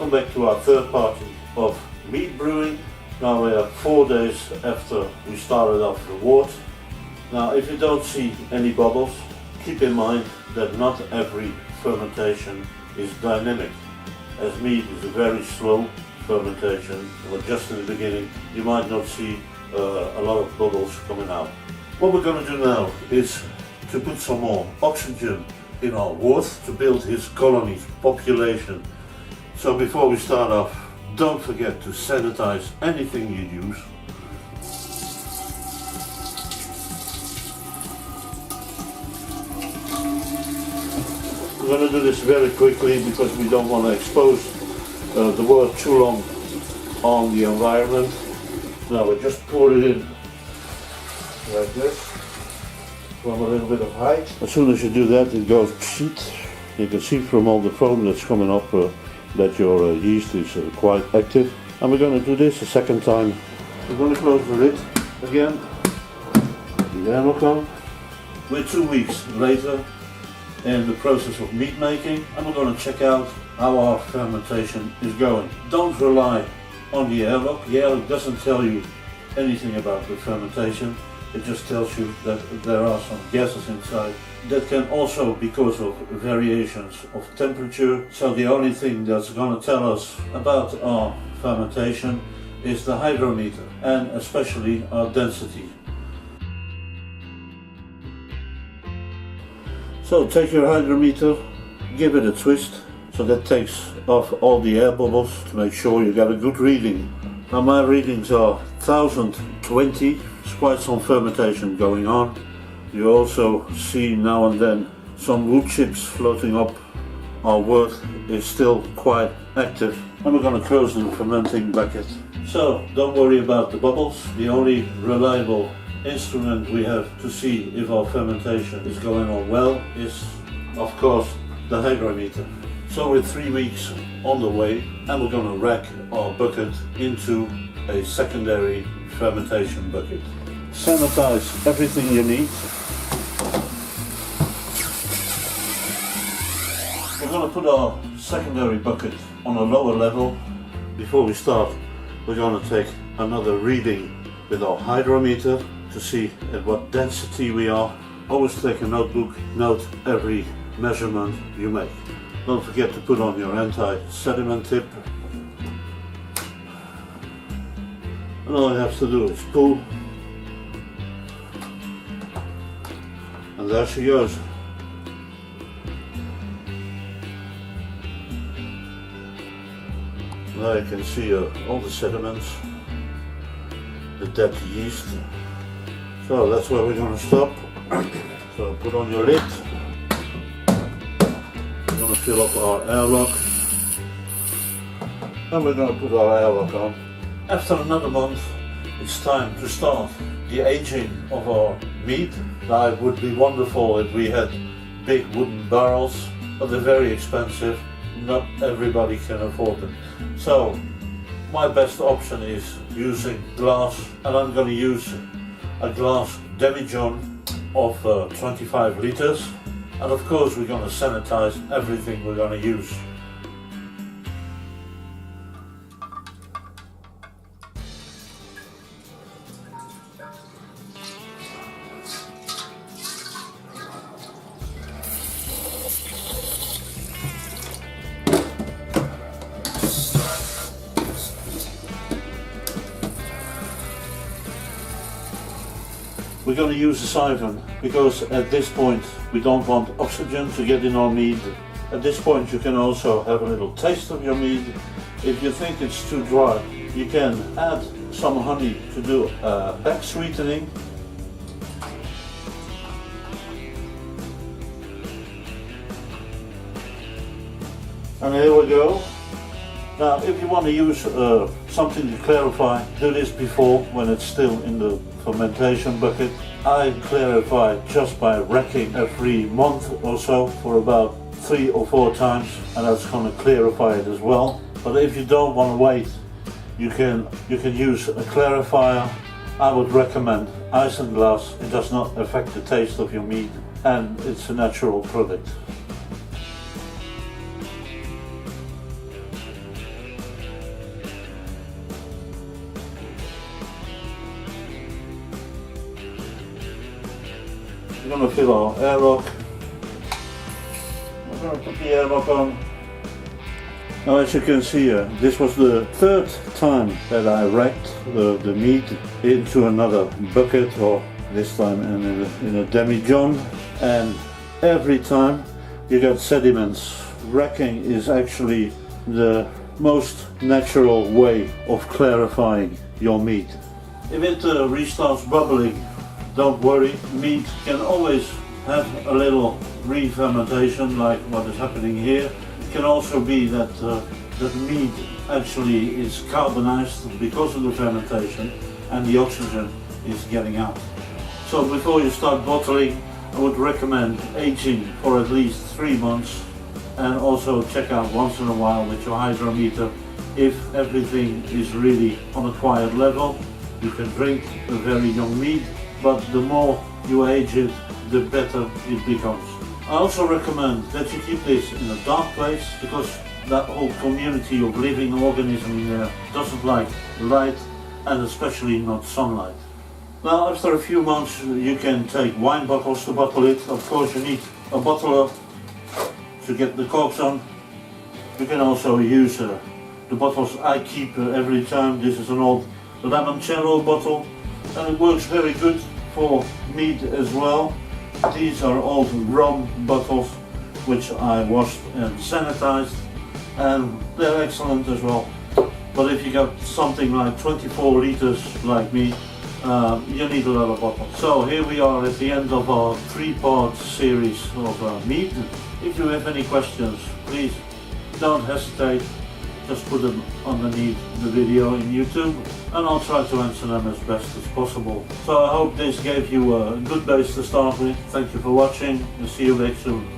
Welcome back to our third party of Mead brewing. Now we are 4 days after we started off the Wort. Now if you don't see any bubbles, keep in mind that not every fermentation is dynamic, as Mead is a very slow fermentation, but just in the beginning you might not see a lot of bubbles coming out. What we're going to do now is to put some more oxygen in our Wort to build his colony population. So before we start off, don't forget to sanitize anything you use. We're going to do this very quickly because we don't want to expose the wort too long on the environment. Now we just pour it in like this from a little bit of height. As soon as you do that, it goes psht. You can see from all the foam that's coming up that your yeast is quite active. And we're going to do this a second time. We're going to close the lid again. The airlock on. We're 2 weeks later in the process of mead making, and we're going to check out how our fermentation is going. Don't rely on the airlock. The airlock doesn't tell you anything about the fermentation. It just tells you that there are some gases inside that can also because of variations of temperature. So the only thing that's going to tell us about our fermentation is the hydrometer, and especially our density. So take your hydrometer, give it a twist, so that takes off all the air bubbles to make sure you got a good reading. Now my readings are 1020, there's quite some fermentation going on. You also see now and then some wood chips floating up. Our wort is still quite active, and we're going to close the fermenting bucket. So don't worry about the bubbles. The only reliable instrument we have to see if our fermentation is going on well is, of course, the hydrometer. So we're 3 weeks on the way, and we're going to rack our bucket into a secondary fermentation bucket. Sanitize everything you need. We're going to put our secondary bucket on a lower level. Before we start, we're going to take another reading with our hydrometer to see at what density we are. Always take a notebook, note every measurement you make. Don't forget to put on your anti-sediment tip. And all you have to do is pull. And there she goes. Now you can see all the sediments, the dead yeast. So that's where we're going to stop. So put on your lid. We're going to fill up our airlock. And we're going to put our airlock on. After another month, it's time to start the aging of our mead. Now it would be wonderful if we had big wooden barrels, but they're very expensive. Not everybody can afford them. So my best option is using glass, and I'm going to use a glass demijohn of 25 litres, and of course we're going to sanitize everything we're going to use. We're going to use a siphon because at this point we don't want oxygen to get in our mead. At this point you can also have a little taste of your mead. If you think it's too dry, you can add some honey to do back sweetening. And here we go. Now if you want to use something to clarify, do this before when it's still in the fermentation bucket. I clarify just by racking every month or so for about 3 or 4 times, and that's going to clarify it as well. But if you don't want to wait, you can use a clarifier. I would recommend isinglass. It does not affect the taste of your mead, and it's a natural product. with our airlock. I'm going to put the airlock on. Now, as you can see here, this was the third time that I racked the mead into another bucket, or this time in a demijohn, and every time you get sediments. Racking is actually the most natural way of clarifying your mead. If it restarts bubbling, don't worry, mead can always have a little re-fermentation like what is happening here. It can also be that the mead actually is carbonized because of the fermentation and the oxygen is getting out. So before you start bottling, I would recommend aging for at least 3 months, and also check out once in a while with your hydrometer if everything is really on a quiet level. You can drink a very young mead, but the more you age it, the better it becomes. I also recommend that you keep this in a dark place, because that whole community of living organisms in there doesn't like light, and especially not sunlight. Now, after a few months, you can take wine bottles to bottle it. Of course, you need a bottler to get the corks on. You can also use the bottles I keep every time. This is an old limoncello bottle, and it works very good for mead as well. These are old rum bottles which I washed and sanitized, and they're excellent as well. But if you got something like 24 liters like me, you need a lot of bottles. So here we are at the end of our 3-part series of mead. If you have any questions, please don't hesitate. Just put them underneath the video in YouTube, and I'll try to answer them as best as possible. So I hope this gave you a good base to start with. Thank you for watching, and see you back soon.